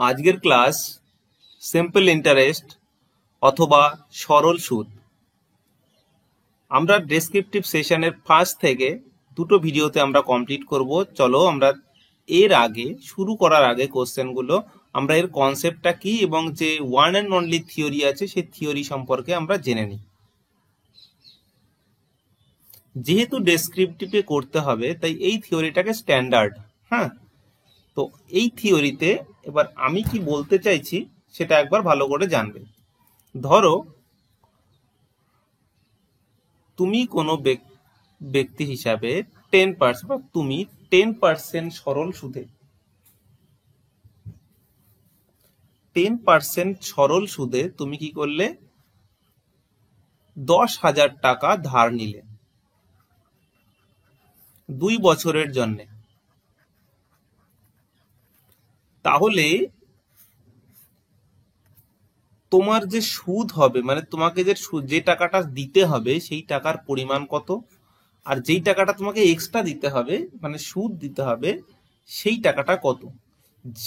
আজকের class simple interest অথবা সরল সুদ। আমরা ডেসক্রিপটিভ সেশনের ফার্স্ট থেকে দুটো ভিডিওতে আমরা কমপ্লিট করব। চলো আমরা এর আগে শুরু করার আগে কোশ্চেনগুলো আমরা এর কনসেপ্টটা কি এবং যে ওয়ান অ্যান্ড অনলি থিওরি আছে সেই থিওরি সম্পর্কে আমরা জেনে নিই। যেহেতু ডেসক্রিপটিভে করতে হবে তাই এই থিওরিটাকে স্ট্যান্ডার্ড। হ্যাঁ, তো এই থিওরিতে এবার আমি কি বলতে চাইছি সেটা একবার ভালো করে জানবে। ধরো তুমি কোনো ব্যক্তি হিসাবে 10% বা তুমি 10% সরল সুদে 10% সরল সুদে তুমি কি করলে 10,000 টাকা ধার নিলে 2 বছরের জন্য। তাহলে তোমার যে সুদ হবে, মানে তোমাকে যে টাকাটা দিতে হবে সেই টাকার পরিমাণ কত, আর যেই টাকাটা তোমাকে এক্সট্রা দিতে হবে মানে সুদ দিতে হবে সেই টাকাটা কত,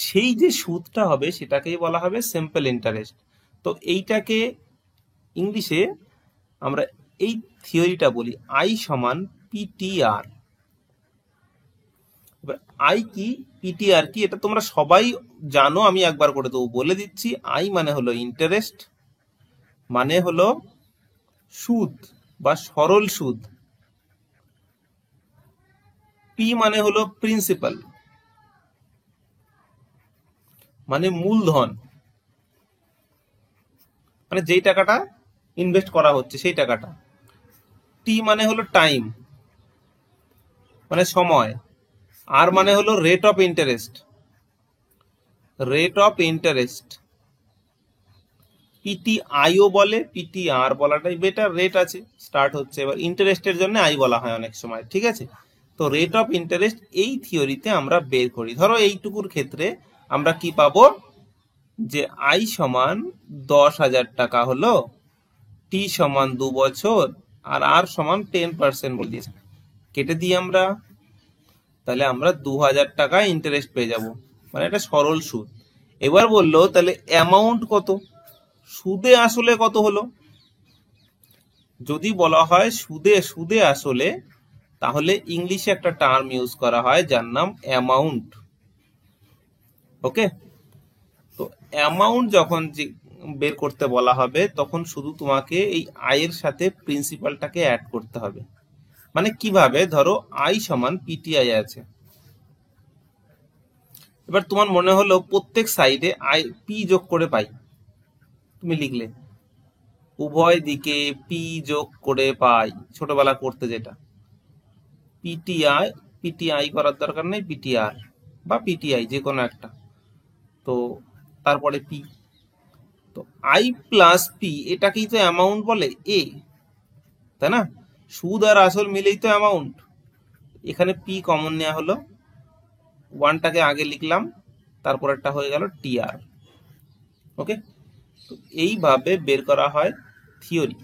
সেই যে সুদটা হবে সেটাকেই বলা হবে সিম্পল ইন্টারেস্ট। তো এইটাকে ইংলিশে আমরা এই থিওরিটা বলি আই সমান পিটিআর। এবার আই কি পিটিআর কি এটা তোমরা সবাই জানো, আমি একবার করে তো বলে দিচ্ছি। আই মানে হলো ইন্টারেস্ট, মানে হলো সুদ বা সরল সুদ। পি মানে হলো প্রিন্সিপাল, মানে মূলধন, মানে যেই টাকাটা ইনভেস্ট করা হচ্ছে সেই টাকাটা। টি মানে হলো টাইম, মানে সময়। আর মানে হলো rate of interest, rate of interest. P T আইও বলে, পিটি আর বলাটাই বেটার, রেট আছে স্টার্ট হচ্ছে। এবার ইন্টারেস্টের জন্য আই বলা হয় অনেক সময়, ঠিক আছে। তো রেট অফ ইন্টারেস্ট এই থিওরিতে আমরা বের করি। ধরো এইটুকুর ক্ষেত্রে আমরা কি পাবো, যে আই সমান 10,000 টাকা হলো, টি সমান 2 বছর, আর সমান 10% বলে দিয়েছে, কেটে দিই আমরা। তাহলে আমরা 2,000 টাকা ইন্টারেস্ট পেয়ে যাব, মানে এটা সরল সুদ। এবার বললো তাহলে অ্যামাউন্ট কত, সুদে আসলে কত হলো। যদি বলা হয় সুদে সুদে আসলে, তাহলে ইংলিশে একটা টার্ম ইউজ করা হয় যার নাম অ্যামাউন্ট। ওকে, তো অ্যামাউন্ট যখন বের করতে বলা হবে তখন শুধু তোমাকে এই আয়ের সাথে প্রিন্সিপালটাকে অ্যাড করতে হবে। মানে কিভাবে, ধরো আই সমান পিটিআই আছে। এবার তোমার মনে হলো প্রত্যেক সাইডে আই পি যোগ করে পাই, তুমি লিখলে উভয় দিকে পি যোগ করে পাই, ছোটবেলা করতে যেটা। পিটিআই, পিটিআই করার দরকার নেই, পিটিআর বা পিটিআই যে কোনো একটা। তো তারপরে পি, তো আই প্লাস পি এটাকেই তো অ্যামাউন্ট বলে, এ, তাই না? সুদ আর আসল মিলেই তো অ্যামাউন্ট। এখানে পি কমন নেওয়া হলো, ওয়ানটাকে আগে লিখলাম, তারপর একটা হয়ে গেল টিআর। ওকে, তো এইভাবে বের করা হয় থিওরি,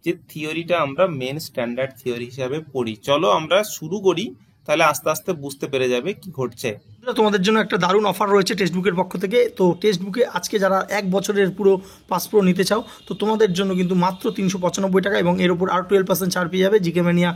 যে থিওরিটা আমরা মেন স্ট্যান্ডার্ড থিওরি হিসাবে পড়ি। চলো আমরা শুরু করি, তাহলে আস্তে আস্তে বুঝতে পেরে যাবে কি ঘটছে। তোমাদের জন্য একটা দারুণ অফার রয়েছে টেক্সট বুকের পক্ষ থেকে। তো টেক্সট বুকে আজকে যারা 1 বছরের পুরো পাস প্রো নিতে চাও, তো তোমাদের জন্য কিন্তু মাত্র 395 টাকা, এবং এর উপর আর 12% ছাড় পেয়ে যাবে জিকে ম্যানিয়া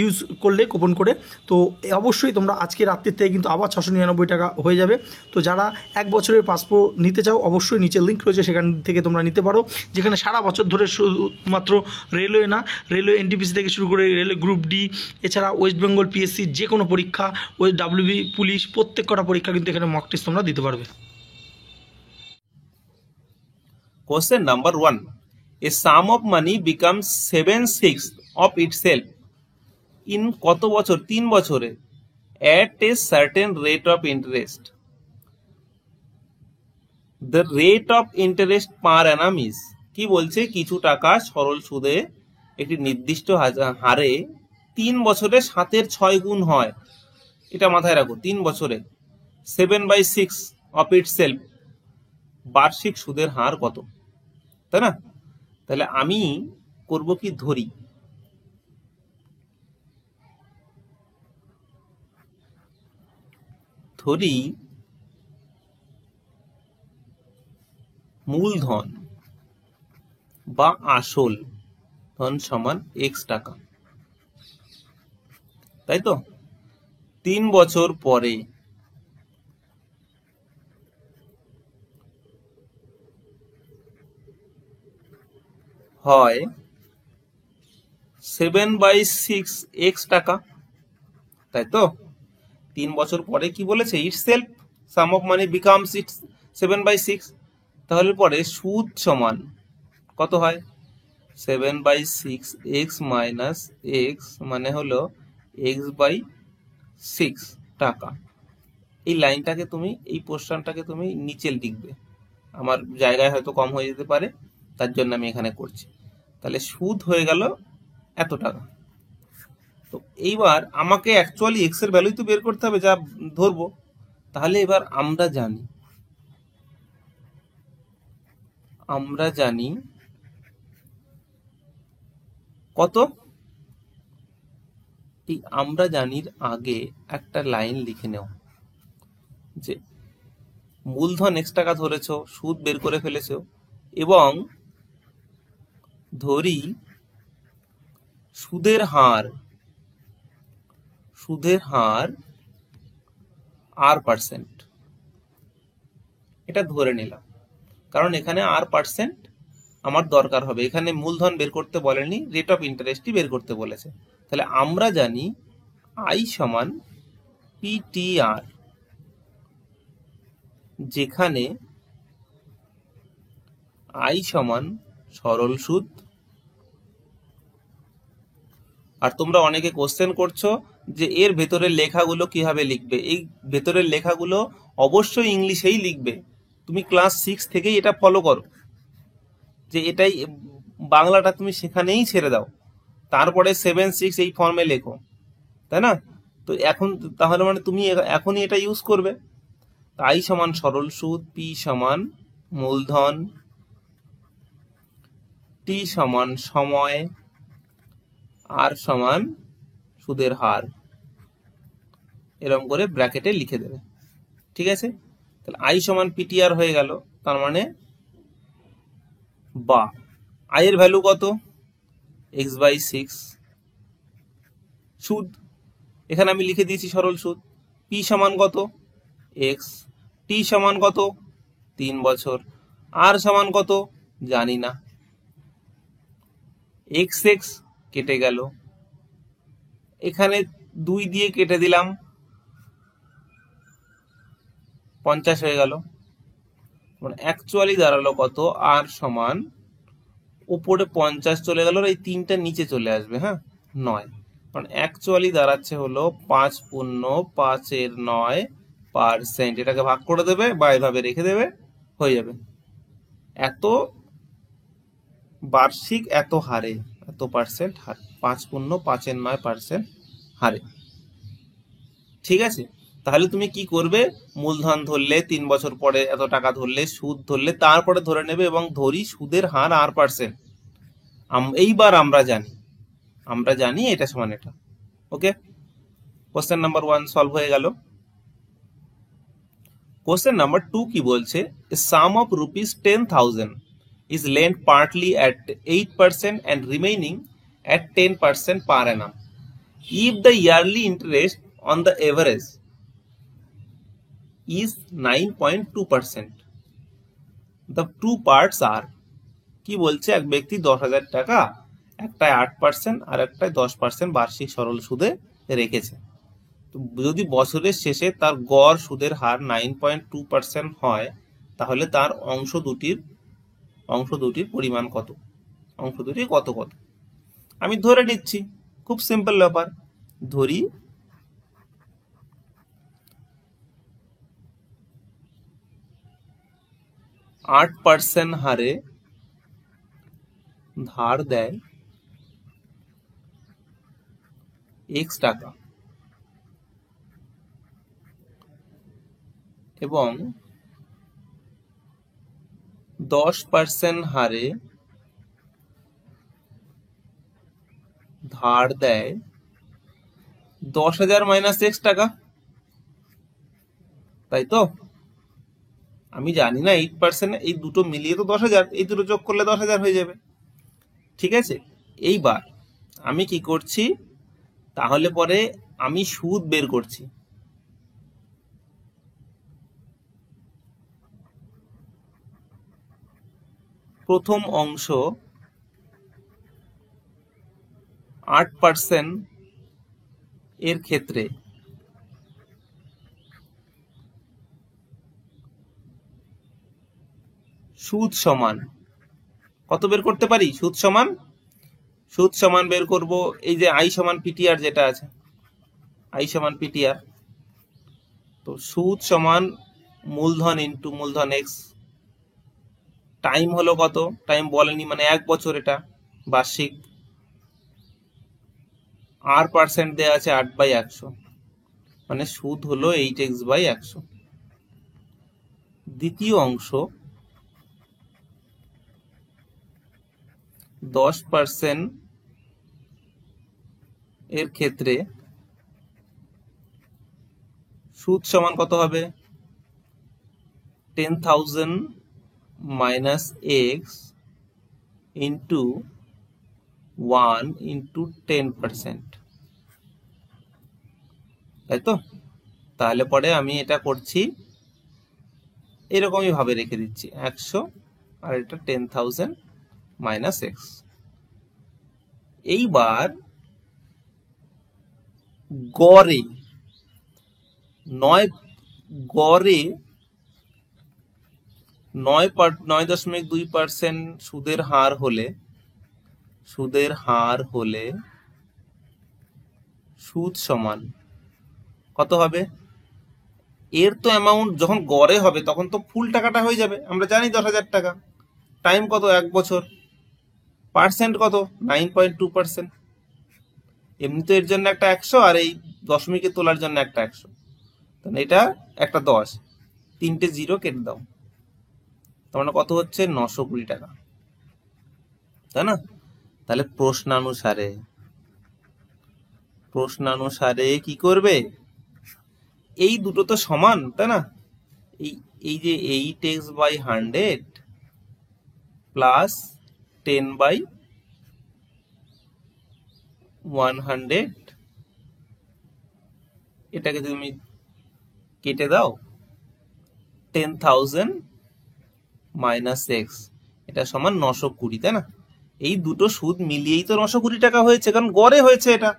ইউজ করলে কুপন করে। তো অবশ্যই তোমরা আজকে রাত্রির থেকে কিন্তু আবার 699 টাকা হয়ে যাবে। তো যারা 1 বছরের পাস প্রো নিতে চাও, অবশ্যই নিচে লিঙ্ক রয়েছে, সেখান থেকে তোমরা নিতে পারো, যেখানে সারা বছর ধরে শুধুমাত্র রেলওয়ে না, রেলওয়ে এনটিপিসি থেকে শুরু করে রেলওয়ে গ্রুপ ডি, এছাড়া ওয়েস্ট বেঙ্গল পিএসসি যে কোনো পরীক্ষা, ওই ডাব্লিউবি, পুলিশ, প্রত্যেক কটা পরীক্ষা কিন্তু এখানে মক টেস্ট তোমরা দিতে পারবে। Question number 1. A sum of money becomes 7/6 of itself in কত বছর, 3 বছরে, at a certain rate of interest. The rate of interest per annum is, কি বলছে, কিছু টাকা সরল সুদে একটি নির্দিষ্ট হারে 3 বছরে 7/6 গুণ হয়। এটা মাথায় রাখো, 3 বছরে 7/6 of itself বার্ষিক সুদের হার কত, তাই না? তাহলে আমি করব কি, ধরি মূলধন বা আসল ধন সমান এক্স টাকা, তাই তো? 3 বছর পরে হয় 7/6 এক্স টাকা, তাই তো? 3 বছর পরে কি বলেছে? Itself some of money becomes it's 7/6। তাহলে পরে সুদ সমান কত হয়? 7/6 এক্স মাইনাস এক্স মানে হলো x/6 টাকা। এই লাইনটাকে তুমি, এই পোর্শনটাকে তুমি নিচে লিখবে। আমার জায়গায় হয়তো কম হয়ে যেতে পারে, তার জন্য আমি এখানে করছি। তাহলে সুদ হয়ে গেল এত টাকা। তো এইবার আমাকে অ্যাকচুয়ালি এক্স এর ভ্যালুই তো বের করতে হবে যা ধরবো। তাহলে এবার আমরা জানি কত? এই আমরা জানির আগে একটা লাইন লিখে নেও যে মূলধন এক্স টাকা ধরেছো, সুদ বের করে ফেলেছো, এবং ধরি সুদের হার R%, এটা ধরে নিলাম, কারণ এখানে R% আমার দরকার হবে। এখানে মূলধন বের করতে বলেনি, রেট অফ ইন্টারেস্টই বের করতে বলেছে। তাহলে আমরা জানি I সমান PTR, যেখানে I সমান সরল সুদ। আর তোমরা অনেকে কোশ্চেন করছো যে এর ভেতরের লেখাগুলো কিভাবে লিখবে। এই ভেতরের লেখাগুলো অবশ্যই ইংলিশেই লিখবে। তুমি ক্লাস 6 থেকেই এটা ফলো করো, যে এটাই বাংলাটা তুমি সেখানেই ছেড়ে দাও, তারপরে 7/6 এই ফর্মে লেখো, তাই না? তো এখন তাহলে মানে তুমি এখনই এটা ইউজ করবে। I সমান সরল সুদ, P সমান মূলধন, T সমান সময়, R সমান সুদের হার, এরকম করে ব্র্যাকেটে লিখে দেবে। ঠিক আছে? তাহলে I সমান PTR হয়ে গেল। তার মানে বা I এর ভ্যালু কত? x/6। সুদ এখানে আমি লিখে দিয়েছি সরল সুদ। P সমান কত? x। T সমান কত? 3 বছর। R সমান কত? জানি না। x কেটে গেল, এখানে 2 দিয়ে কেটে দিলাম, 50 হয়ে গেল। মানে অ্যাকচুয়ালি দাঁড়ালো কত? R সমান, উপরে 50 চলে গেল, এই 3টা নিচে চলে আসবে, হ্যাঁ, 9। কারণ অ্যাকচুয়ালি দাঁড়াচ্ছে হলো 5 পূর্ণ 5 9%। এটাকে ভাগ করে দেবে বা এভাবে রেখে দেবে, হয়ে যাবে। এত বার্ষিক এত হারে, এত পার্সেন্ট হারে, 5 পূর্ণ 5 9% হারে। ঠিক আছে? তাহলে তুমি কি করবে? মূলধন ধরলে 3 বছর পরে এত টাকা ধরলে, সুদ ধরলে তারপরে ধরে নেবে, এবং ধরি সুদের হার R%। এইবার আমরা জানি এটা সমান এটা। ওকে, কোশ্চেন নাম্বার 1 সলভ হয়ে গেল। কোশ্চেন নাম্বার 2 কি বলছে? সাম of ₹10,000 is lent partly at 8% and remaining at 10% per annum if the yearly interest on the average is 9.2%. The two parts are, কি বলছে? এক ব্যক্তি 10,000 টাকা একটায় 8% আর একটায় 10% বার্ষিক সরল সুদে রেখেছে। তো যদি বছরের শেষে তার গড় সুদের হার 9.2% হয়, তাহলে তার অংশ দুটির পরিমাণ কত? অংশ দুটি কত? আমি ধরে নিচ্ছি, খুব সিম্পল ব্যাপার। ধরি 8% হারে ধার দেয় x টাকা, এবং 10% হারে ধার দেয় 10,000 - x টাকা, তাই তো? আমি জানি না 8%, এই দুটো মিলিয়ে তো 10,000, এই দুটো যোগ করলে 10,000 হয়ে যাবে। ঠিক আছে, এইবার আমি কি করছি, তাহলে পরে আমি সুদ বের করছি। প্রথম অংশ 8% এর ক্ষেত্রে সুদ সমান কত বের করতে পারি? সুদ সমান বের করব এই যে আই সমান পিটিআর যেটা আছে, আই সমান পিটিআর। তো সুদ সমান মূলধন ইন্টু মূলধন এক্স। টাইম হলো কত? টাইম বলেনি, মানে 1 বছর, এটা বার্ষিক। আর পার্সেন্ট দেওয়া আছে 8/100, মানে সুদ হলো 8x/100। দ্বিতীয় অংশ 10% এর ক্ষেত্রে সুদ সমান কত হবে? 10,000 মাইনাস এক্স ইন্টু 1 ইন্টু 10%, তাই তো? তাহলে পরে আমি এটা করছি এরকমই ভাবে রেখে দিচ্ছি 100, আর এটা 10,000 মাইনাস এক্স। এইবার গড়ে 9.2% সুদের হার হলে সুদ সমান কত হবে? এর তো অ্যামাউন্ট যখন গড়ে হবে তখন তো ফুল টাকাটা হয়ে যাবে, আমরা জানি 10,000 টাকা। টাইম কত? 1 বছর। পার্সেন্ট কত? 9.2%। এমনি তো এর জন্য একটা 100, আর এই দশমিকে তোলার জন্য একটা 100, তাহলে এটা একটা 10, 3টে 0 কেটে দাও, তার মানে কত হচ্ছে? 920 টাকা, তাই না? তাহলে প্রশ্নানুসারে কি করবে? এই দুটো তো সমান, তাই না? এই যে 8x/100 প্লাস 10/100, এটাকে তুমি কেটে দাও, 10,000 মাইনাস এক্স, এটা সমান 920, তাই না? এই দুটো সুদ মিলিয়েই তো 920 টাকা হয়েছে, কারণ গড়ে হয়েছে এটা।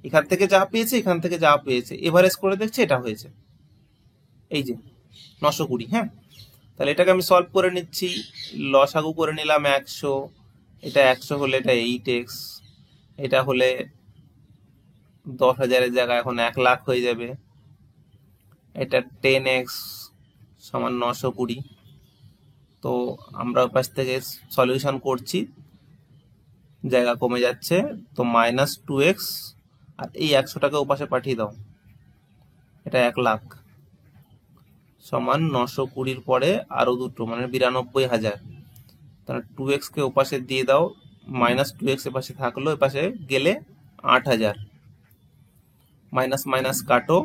এখান থেকে যা পেয়েছে, এখান থেকে যা পেয়েছে, এভারেজ করে দেখছে, এটা হয়েছে এই যে 920। হ্যাঁ, তাহলে এটাকে আমি সলভ করে নিচ্ছি, লসাগু করে নিলাম 100, এটা 100 হলে এটা 8x, এটা হলে 10,000-এর জায়গায় এখন 1 লাখ হয়ে যাবে, এটা 10x সমান 920। তো আমরা পাশ থেকে সলিউশন করছি, জায়গা কমে যাচ্ছে, তো -2x, আর এই 100টাকে ওপাশে পাঠিয়ে দাও, এটা 1 লাখ সমান 920 পরে আরো দুটো, মানে 92,000। তাহলে 2x কে ওপাশে দিয়ে দাও, -2x এপাশে থাকলো, এপাশে গেলে 8,000, মাইনাস মাইনাস কাটো,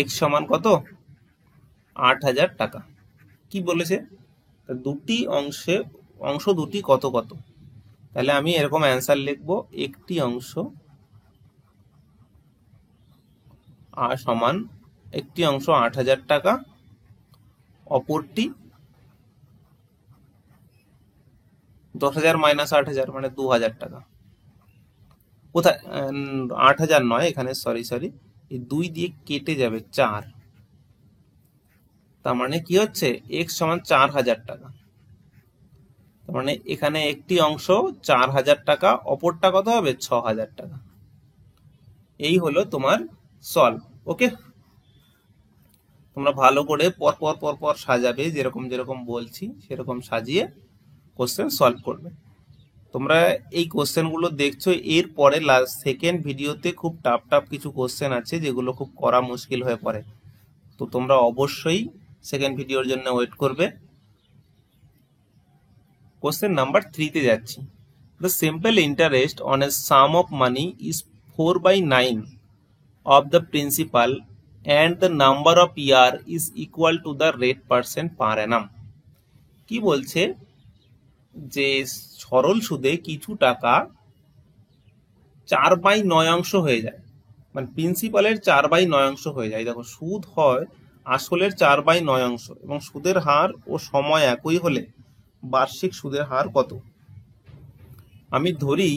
x সমান কত? 8,000 টাকা। কি বলেছে? দুটি অংশ দুটি কত কত, তাহলে আমি এরকম অ্যান্সার লিখবো, একটি অংশ সমান একটি অংশ 8,000 টাকা, অপরটি 10,000 মাইনাস 8,000 মানে 2,000 টাকা। কোথায় 8,000 নয়, এখানে সরি এই 2 দিয়ে কেটে যাবে 4, তার মানে কি হচ্ছে? x সমান 4,000 টাকা, তার মানে এখানে একটি অংশ 4,000 টাকা, অপরটা কত হবে? 6,000 টাকা। এই হলো তোমার সলভ। ওকে, তোমরা ভালো করে পরপর সাজাবে, যেরকম যেরকম বলছি সেরকম সাজিয়ে কোশ্চেন সলভ করবে। তোমরা এই কোশ্চেনগুলো দেখছো, এর পরে সেকেন্ড ভিডিওতে খুব টাফ কিছু কোশ্চেন আছে যেগুলো খুব করা মুশকিল হয়ে পড়ে, তো তোমরা অবশ্যই সেকেন্ড ভিডিওর জন্য ওয়েট করবে। কোশ্চেন নাম্বার 3-তে যাচ্ছি। The simple interest on a some of money is 4/9 of the principal and the number of year is equal to the rate percent per annum। কি বলছে যে সরল সুদে কিছু টাকা 4/9 হয়ে যায়, মানে প্রিন্সিপালের 4/9 হয়ে যায়। দেখো সুদ হয় আসলের 4/9 এবং সুদের হার ও সময় একই হলে বার্ষিক সুদের হার কত? আমি ধরি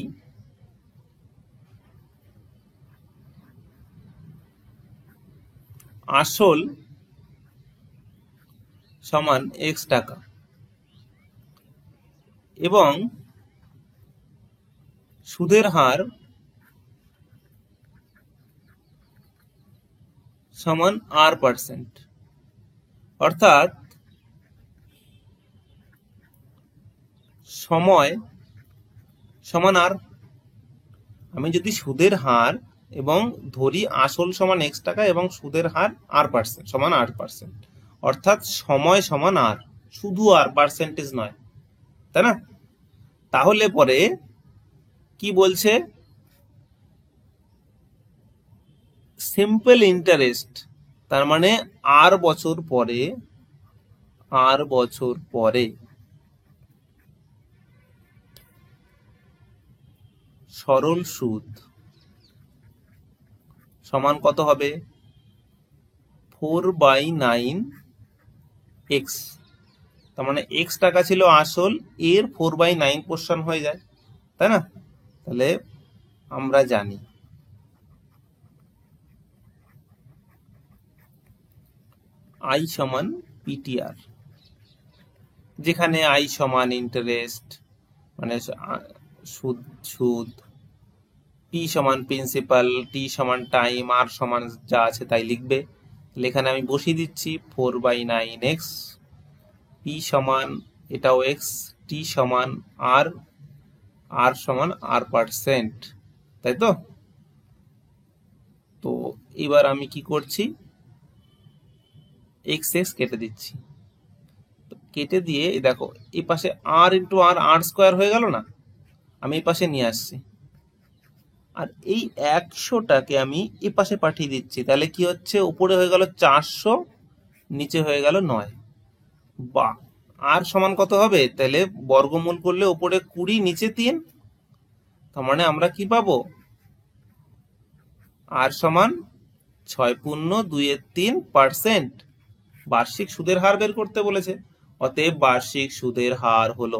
আসল সমান x টাকা এবং সুদের হার সমান r%, অর্থাৎ সময় সমান r। আমি যদি সুদের হার এবং ধরি আসল সমান x টাকা এবং সুদের হার r% সমান r%, অর্থাৎ সময় সমান r, শুধু r, পার্সেন্টেজ নয়, তাই না? তাহলে পরে কি বলছে, সিম্পল ইন্টারেস্ট, তার মানে r বছর পরে সরল সুদ সমান কত হবে? 4/9x। তার মানে x টাকা ছিল আসল, এর 4/9 পোর্শন হয়ে যায়, তাই না? তাহলে আমরা জানি I সমান PTR, যেখানে I সমান ইন্টারেস্ট মানে সুদ, P সমান প্রিন্সিপাল, T সমান টাইম, R সমান যা আছে তাই লিখবে। এখানে আমি বসিয়ে দিচ্ছি 4/9x, P সমান এটাও x, T সমান R, R সমান r%, তাই তো? তো এবার আমি কি করছি, x কেটে দিচ্ছি। কেটে দিয়ে দেখো এই পাশে r ইন্টু r, r² হয়ে গেল না? আমি এই পাশে নিয়ে আসছি, আর এই 100টাকে আমি এই পাশে পাঠিয়ে দিচ্ছি। তাহলে কি হচ্ছে, উপরে হয়ে গেল 400, নিচে হয়ে গেল 9। বা r সমান কত হবে? তাহলে বর্গমূল করলে উপরে 20, নিচে 3, তার মানে আমরা কি পাবো, r সমান 6.2/3%। বার্ষিক সুদের হার বের করতে বলেছে, অতএব বার্ষিক সুদের হার হলো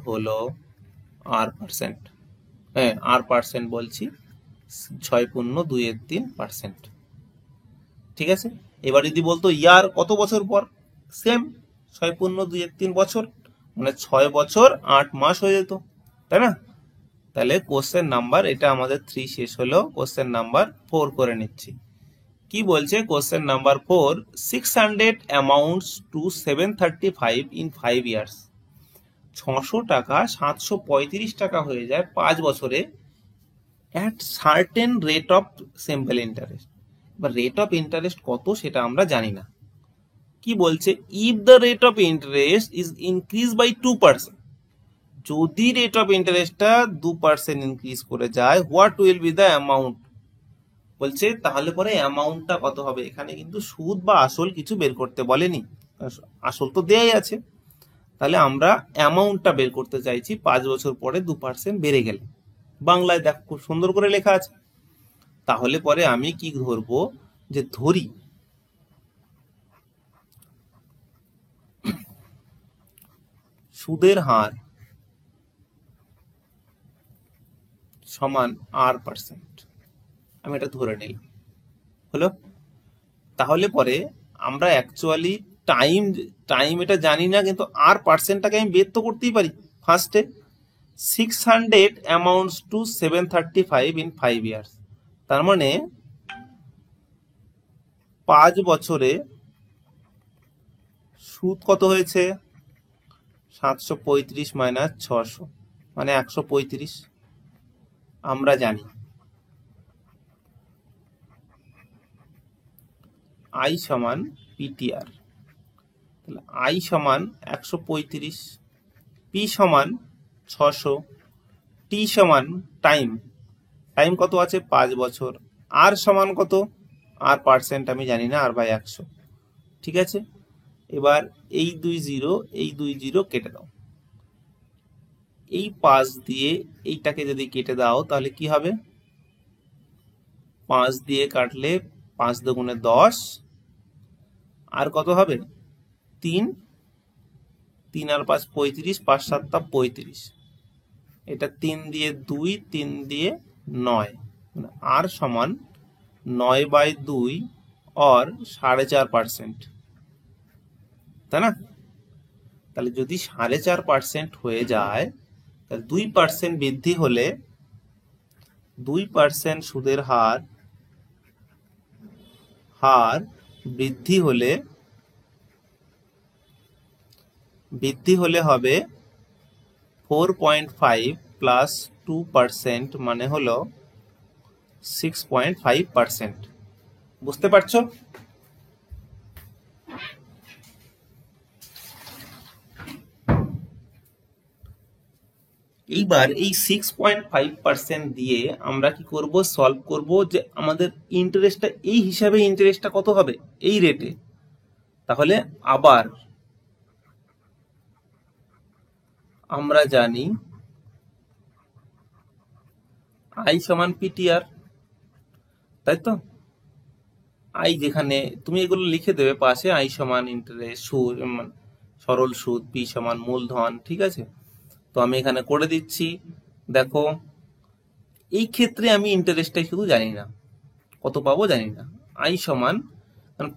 হলো r%, হ্যাঁ r% বলছি, 6.2/3%। ঠিক আছে? এবার যদি বলতো ইয়ার কত বছর পর, সেম 6.2/3 বছর, মানে 6 বছর 8 মাস হয়ে যেত, তাই না? তাহলে কোশ্চেন নাম্বার, এটা আমাদের 3 শেষ হলো, কোশ্চেন নাম্বার 4 করে নিচ্ছি। কি বলছে question number 4, 600 amounts two 735 in 5 years. 600 টাকা 735 টাকা হয়ে যায় 5 বছরে at certain rate of simple interest। এবার রেট অফ ইন্টারেস্ট কত সেটা আমরা জানি না। কি বলছে, if the rate of interest is increased by 2%, যদি রেট অফ ইন্টারেস্টটা 2% ইনক্রিজ করে যায়, what will be the amount? বলছে তাহলে পরে অ্যামাউন্টটা কত হবে। এখানে কিন্তু সুদ বা আসল কিছু বের করতে বলেনি, আসল তো দেয়াই আছে। তাহলে আমরা অ্যামাউন্টটা বের করতে চাইছি 5 বছর পরে 2% বেড়ে গেলে। বাংলায় দেখ খুব সুন্দর করে লেখা আছে। তাহলে পরে আমি কি ধরবো, যে ধরি সুদের হার সমান r%, আমি এটা ধরে নিলাম, হলো। তাহলে পরে আমরা অ্যাকচুয়ালি টাইম এটা জানি না, কিন্তু r%টাকে আমি বের তো করতেই পারি। ফার্স্টে 600 অ্যামাউন্টস টু 735 ইন 5 ইয়ার্স, তার মানে 5 বছরে সুদ কত হয়েছে, 735 মাইনাস 600 মানে 135। আমরা জানি I সমান PTR, তাহলে I সমান 135, P সমান 600, টি সমান টাইম, টাইম কত আছে 5 বছর, আর সমান কত, আর পার্সেন্ট আমি জানি না, আর বাই 100। ঠিক আছে, এবার এই 20 কেটে দাও, এই 5 দিয়ে এইটাকে যদি কেটে দাও তাহলে কি হবে, 5 দিয়ে কাটলে 5 দুগুণে 10, আর কত হবে 3, 3 আর 5 35, 5 7 35, এটা 3 দিয়ে 2, 3 দিয়ে 9, আর সমান 9/2 और 4.5%, তাই না? তাহলে যদি 4.5% হয়ে যায় তাহলে 2% বৃদ্ধি হলে 2% সুদের হার বৃদ্ধি হলে হবে 4.5 প্লাস 2% মানে হলো 6.5%। বুঝতে পারছো? এইবার এই 6.5% দিয়ে আমরা কি করব, সলভ করব যে আমাদের ইন্টারেস্টটা এই হিসাবে ইন্টারেস্টটা কত হবে এই রেটে। তাহলে আবার আমরা জানি আই সমান পিটিআর, তাই তো? আই যেখানে তুমি এগুলো লিখে দেবে পাশে, আই সমান ইন্টারেস্ট সুদ, সরল সুদ, পি সমান মূলধন। ঠিক আছে, তো আমি এখানে করে দিচ্ছি। দেখো এই ক্ষেত্রে আমি ইন্টারেস্টটাই শুধু জানি না, কত পাবো জানি না। আই সমান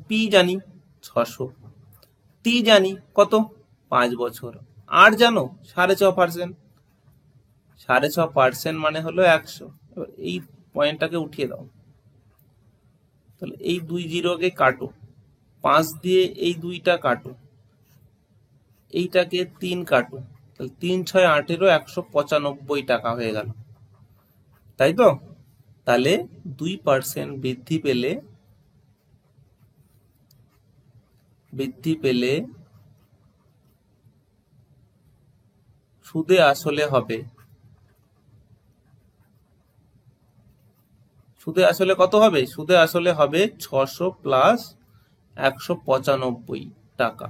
পি জানি 600, টি জানি কত 5 বছর, আর জানো 6.5%, 6.5% মানে হলো 100। এবার এই পয়েন্টটাকে উঠিয়ে দাও, তাহলে এই 20 কাটো, 5 দিয়ে এই 2টা কাটো, এইটাকে 3 কাটো, তাহলে 3 6 18, 195 টাকা হয়ে গেল, তাই তো? তাহলে 2% বৃদ্ধি পেলে সুদে আসলে হবে, সুদে আসলে কত হবে, সুদে আসলে হবে 600 প্লাস 195 টাকা,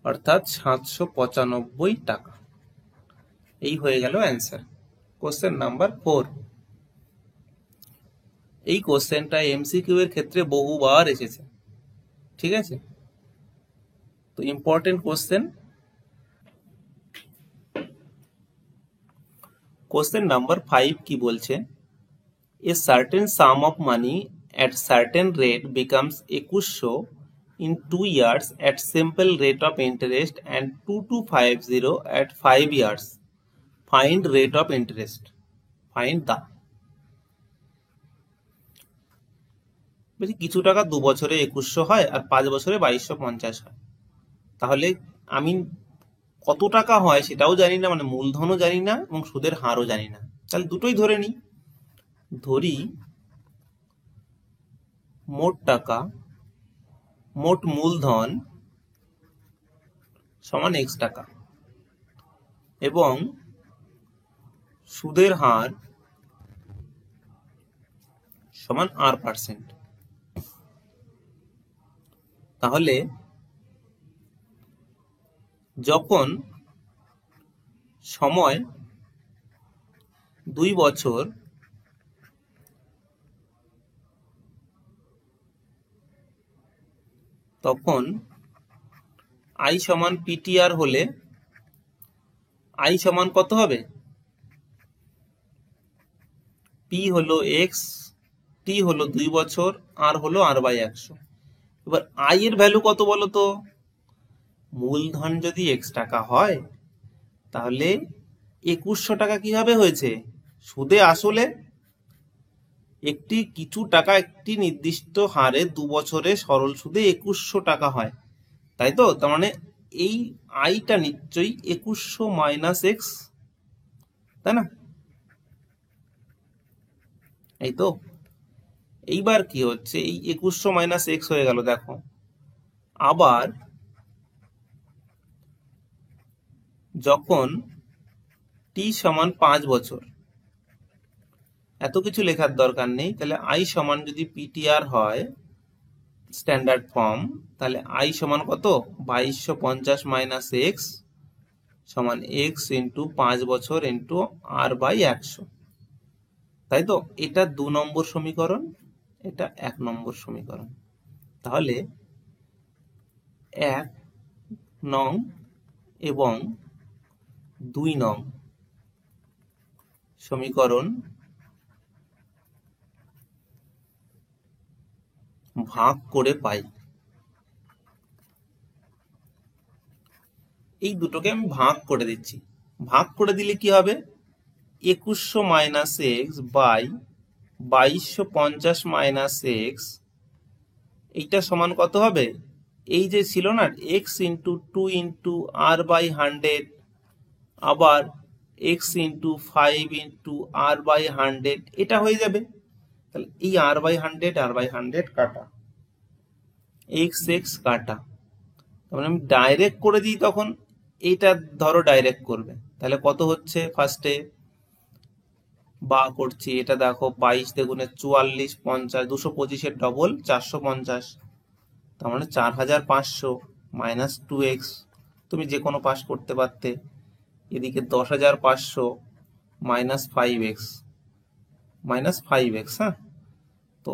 অর্থাৎ 795 টাকা। এই হয়ে গেল অ্যান্সার, কোশ্চেন নাম্বার 4। এই কোশ্চেনটা এমসিকিউ এর ক্ষেত্রে বহুবার এসেছে। ঠিক আছে, তো ইম্পর্টেন্ট কোশ্চেন। কোশ্চেন নাম্বার 5 কি বলছে, a certain sum of money at certain rate becomes 2100 in 2 years at simple rate of interest and 2250 at 5 years. Find rate of interest. Find the. বলছি কিছু টাকা 2 বছরে 2100 হয় আর 5 বছরে 2250 হয়। তাহলে আমি কত টাকা হয় সেটাও জানি না, মানে মূলধনও জানি না এবং সুদের হারও জানি না। তাহলে দুটোই ধরে নিই। ধরি মোট টাকা, মোট মূলধন সমান x টাকা এবং সুদের হার সমান r%। তাহলে যখন সময় 2 বছর তখন আই সমান পিটিআর হলে আই সমান কত হবে, পি হলো এক্স, টি হলো 2 বছর, আর হলো r/100। এবার আই এর ভ্যালু কত বলো তো, মূলধন যদি x টাকা হয় তাহলে 2100 টাকা কিভাবে হয়েছে, সুদে আসলে কিছু টাকা একটি নির্দিষ্ট হারে 2 বছরে সরল সুদে 2100 টাকা হয়, তাই তো? তার মানে এই আইটা নিশ্চয়ই 2100 মাইনাস এক্স, তাই না? এই তো। এইবার কি হচ্ছে, এই 2100 মাইনাস এক্স হয়ে গেল। দেখো আবার যখন টি সমান 5 বছর, এত কিছু লেখার দরকার নেই। তাহলে আই সমান যদি পিটিআর হয় স্ট্যান্ডার্ড ফর্ম, তাহলে আই সমান কত, 2250 মাইনাস এক্স সমান এক্স ইন্টু 5 বছর ইন্টু আর বাই 100, তাই তো? এটা 2 নম্বর সমীকরণ, এটা 1 নম্বর সমীকরণ। তাহলে 1 নং এবং 2 নং সমীকরণ ভাগ করে পাই। এই দুটোকে আমি ভাগ করে দিচ্ছি। ভাগ করে দিলে কি হবে, 2100 minus x by 2250 minus x, এইটা সমান কত হবে, এই যে ছিল না x into 2 into R by 100 আবার x into 5 into R by 100, এটা হয়ে যাবে। তাহলে এই আর বাই 100 কাটা, এক্স এক্স কাটা, তখন আমি ডাইরেক্ট করে দিই, তখন এইটা ধরো ডাইরেক্ট করবে, তাহলে কত হচ্ছে, ফার্স্টে বা করছি, এটা দেখো 22 দ্বিগুণে 44, 50, 225 ডবল 450, তার মানে 4500 মাইনাস 2x, তুমি যে কোনো পাস করতে পারতে। এদিকে 10500 মাইনাস 5x, হ্যাঁ। তো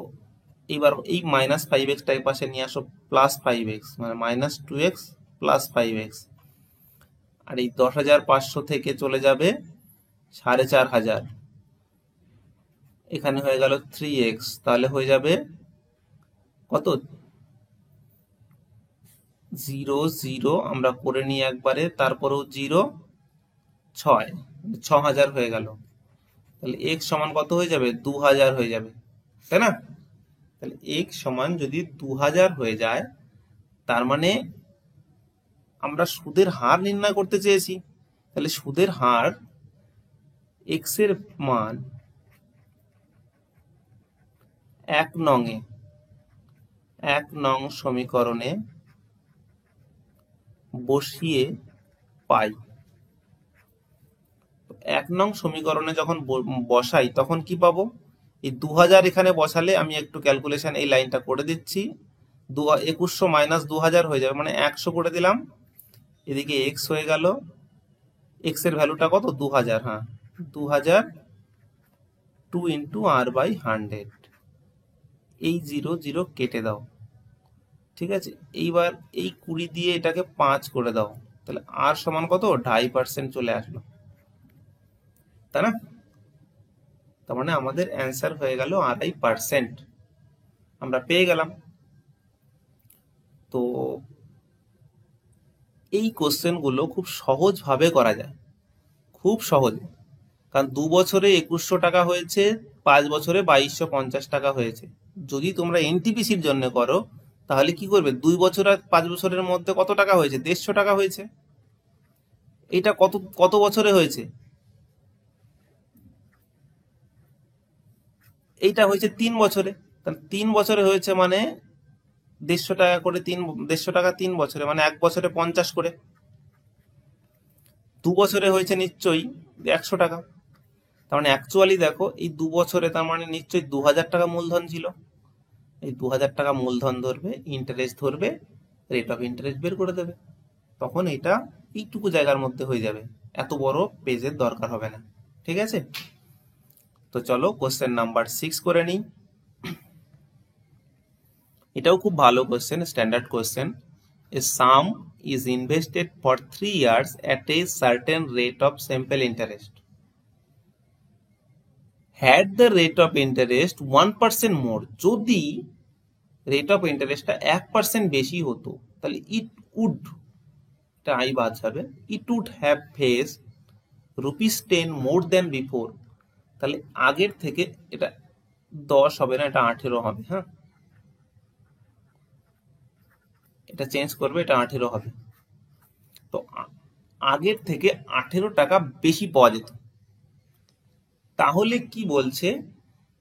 এইবার এই মাইনাস 5x টাই পাশে নিয়ে আসো, প্লাস 5x, মানে মাইনাস 2x প্লাস 5x, আর এই 10500 থেকে চলে যাবে 4500, এখানে হয়ে গেল 3x, তাহলে হয়ে যাবে কত, 0 0, আমরা করে নিই একবারে, তারপরেও 0, 6000 হয়ে গেল। তাহলে x সমান কত হয়ে যাবে, 2000 হয়ে যাবে, তাই না? তাহলে x সমান যদি 2000 হয়ে যায়, তার মানে আমরা সুদের হার নির্ণয় করতে চেয়েছি। তাহলে সুদের হার x এর মান 1 নং সমীকরণে বসিয়ে পাই। 1 নং সমীকরণে যখন বসাই তখন কি পাবো, এই 2000 এখানে বসালে, আমি একটু ক্যালকুলেশন এই লাইনটা করে দিচ্ছি, 2100 মাইনাস 2000 হয়ে যাবে, মানে 100 করে দিলাম, এদিকে x হয়ে গেল, x এর ভ্যালুটা কত, 2000, হ্যাঁ 2000, 2 ইন্টু আর বাই 100, এই 0 0 কেটে দাও, ঠিক আছে। এইবার এই 20 দিয়ে এটাকে 5 করে দাও, তাহলে আর সমান কত, 2.5% চলে আসলো, তাই না? তার মানে আমাদের অ্যান্সার হয়ে গেল 2.5%, আমরা পেয়ে গেলাম। তো এই কোশ্চেন গুলো খুব সহজ ভাবে করা যায়, খুব সহজে, কারণ 2 বছরে 2100 টাকা হয়েছে, 5 বছরে 2250 টাকা হয়েছে। যদি তোমরা এনটিপিসির জন্য করো, তাহলে কি করবে, 2 বছর আর 5 বছরের মধ্যে কত টাকা হয়েছে, 150 টাকা হয়েছে। এটা কত কত বছরে হয়েছে, এইটা হয়েছে 3 বছরে, তাহলে 3 বছরে হয়েছে মানে 150 টাকা করে, 150 টাকা 3 বছরে, মানে 1 বছরে 50 করে। 2 বছরে হয়েছে নিশ্চয়ই 100 টাকা, তার মানে অ্যাকচুয়ালি দেখো এই 2 বছরে তার মানে নিশ্চয়ই 2000 টাকা মূলধন ছিল। এই 2000 টাকা মূলধন ধরবে, ইন্টারেস্ট ধরবে, রেট অফ ইন্টারেস্ট বের করে দেবে, তখন এটা এইটুকু জায়গার মধ্যে হয়ে যাবে, এত বড় পেজের দরকার হবে না, ঠিক আছে। তো চলো কোশ্চেন নাম্বার 6 করে নিই। এটাও খুব ভালো question, standard question. A some is invested for 3 years at a certain rate of simple interest. Had the rate of interest 1% more, যদি রেট অফ ইন্টারেস্টটা 1% বেশি হতো, তাহলে ইট উড, এটা আই বাদ যাবে, it would have face ₹10 more than before, তাহলে আগের থেকে এটা 10 হবে না, এটা 18 হবে, হ্যাঁ এটা চেঞ্জ করবে, এটা 18 হবে। তো আগের থেকে 18 টাকা বেশি পাওয়া যেত। তাহলে কি বলছে,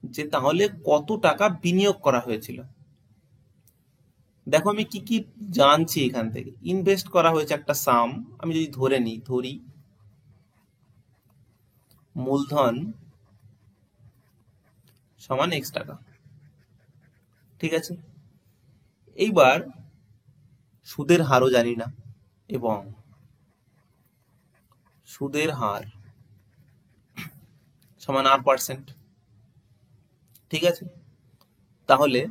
যে তাহলে কত টাকা বিনিয়োগ করা হয়েছিল। দেখো আমি কি কি জানছি এখান থেকে, ইনভেস্ট করা হয়েছে একটা সাম, আমি যদি ধরি মূলধন সমান x টাকা। ঠিক আছে, এইবার সুদের হারও জানি না, এবং সুদের হার সমান R%। ঠিক আছে, তাহলে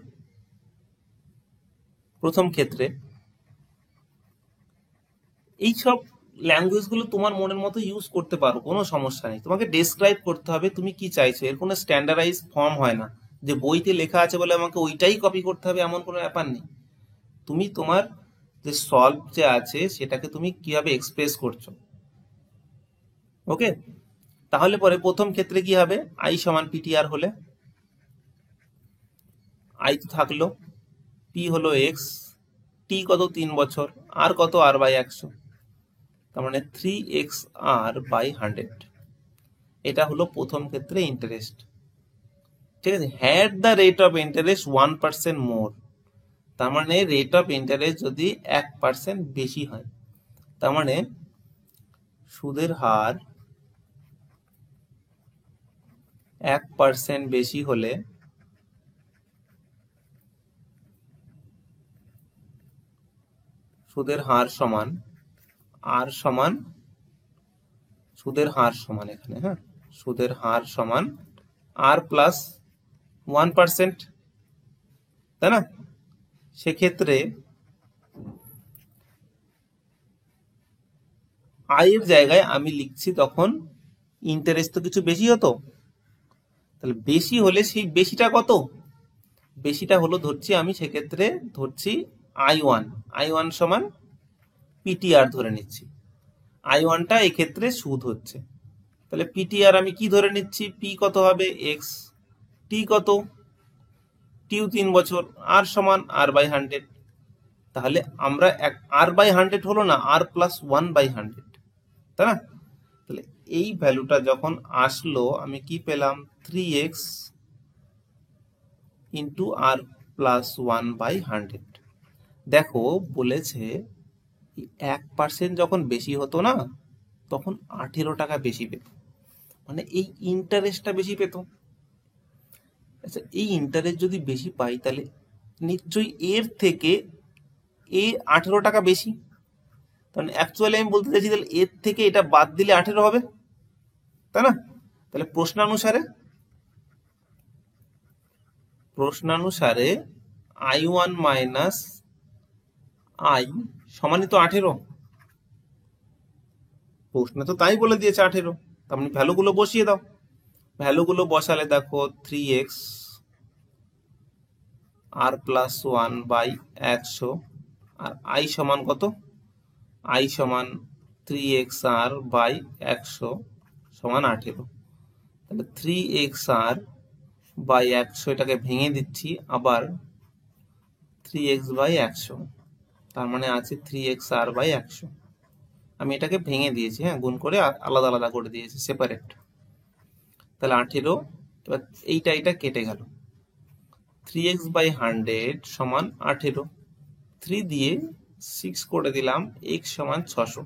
প্রথম ক্ষেত্রে এইসব ল্যাঙ্গুয়েজ গুলো তোমার মনের মতো ইউজ করতে পারো, কোনো সমস্যা নেই। তোমাকে ডেসক্রাইব করতে হবে তুমি কি চাইছো, এর কোনো স্ট্যান্ডার্ডাইজ ফর্ম হয় না যে বইতে লেখা আছে বলে আমাকে ওইটাই কপি করতে হবে, এমন কোনো ব্যাপার নেই। তুমি তোমার যে সলভ যে আছে সেটাকে তুমি কিভাবে এক্সপ্রেস করছো। ওকে, তাহলে পরে প্রথম ক্ষেত্রে কি হবে, আই সমান পিটিআর হলে আই তো থাকলো, পি হলো এক্স, টি কত 3 বছর, আর কত R/100, তার মানে 3XR/100। এটা হলো প্রথম ক্ষেত্রে ইন্টারেস্ট। ঠিক আছে, had the rate of interest 1% মোর, তার মানে রেট অফ ইন্টারেস্ট যদি 1% বেশি হয়, তার মানে সুদের হার 1% বেশি হলে সুদের হার সমান আর সমান, সুদের হার সমান এখানে, হ্যাঁ, সুদের হার সমান R+1%, তাই না? সেক্ষেত্রে আয়ের জায়গায় আমি লিখছি তখন ইন্টারেস্ট তো কিছু বেশি হতো, তাহলে বেশি হলে সেই বেশিটা কত, বেশিটা হলো ধরছি আমি সেক্ষেত্রে ধরছি I1 সমান পিটিআর ধরে নিচ্ছি। I1টা এক্ষেত্রে সুদ হচ্ছে, তাহলে পিটিআর আমি কি ধরে নিচ্ছি, পি কত হবে এক্স, টি কত, টিও 3 বছর, আর সমান R/100। তাহলে আমরা R/100 হলো না, R+1/100, তাই না? তাহলে এই ভ্যালুটা যখন আসলো আমি কি পেলাম, 3x ইন্টু R+1/100। দেখো বলেছে 1% যখন বেশি হতো না তখন 18 টাকা বেশি পেত, মানে এই ইন্টারেস্টটা বেশি পেত। আচ্ছা, এই ইন্টারেস্ট যদি বেশি পাই তাহলে নিশ্চয়ই এর থেকে এ 18 টাকা বেশি, কারণ অ্যাকচুয়ালি আমি বলতে চাইছি তাহলে এর থেকে এটা বাদ দিলে 18 হবে, তাই না? তাহলে প্রশ্নানুসারে I1 মাইনাস আই সমানই তো 18, প্রশ্নে তো তাই বলে দিয়েছে 18, তার মানে ভ্যালুগুলো বসিয়ে দাও। ভ্যালুগুলো বসালে দেখো 3x R+1/100, আর আই সমান কত, আই সমান 3XR/100 সমান 18। তাহলে 3XR/100 এটাকে ভেঙে দিচ্ছি, আবার 3x/100, তার মানে আছে 3XR/100। আমি এটাকে ভেঙে দিয়েছি, হ্যাঁ, গুণ করে আলাদা আলাদা করে দিয়েছি, সেপারেট। তাহলে 18, এবার এইটা কেটে গেল, 3x/100 সমান 18, 3 দিয়ে 6 করে দিলাম, x সমান 600,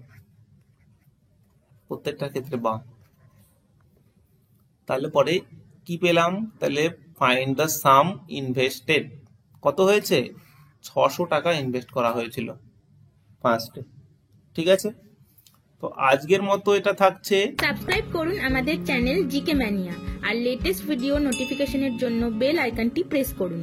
প্রত্যেকটা ক্ষেত্রে বাম। তাহলে পরে কি পেলাম, তাহলে ফাইন্ড দ্য সাম ইনভেস্টেড, কত হয়েছে, 600 টাকা ইনভেস্ট করা হয়েছিল ফার্স্টে। ঠিক আছে, তো আজকের মতো এটা থাকছে। সাবস্ক্রাইব করুন আমাদের চ্যানেল জিকে ম্যানিয়া আর লেটেস্ট ভিডিও নোটিফিকেশনের জন্য বেল আইকনটি প্রেস করুন।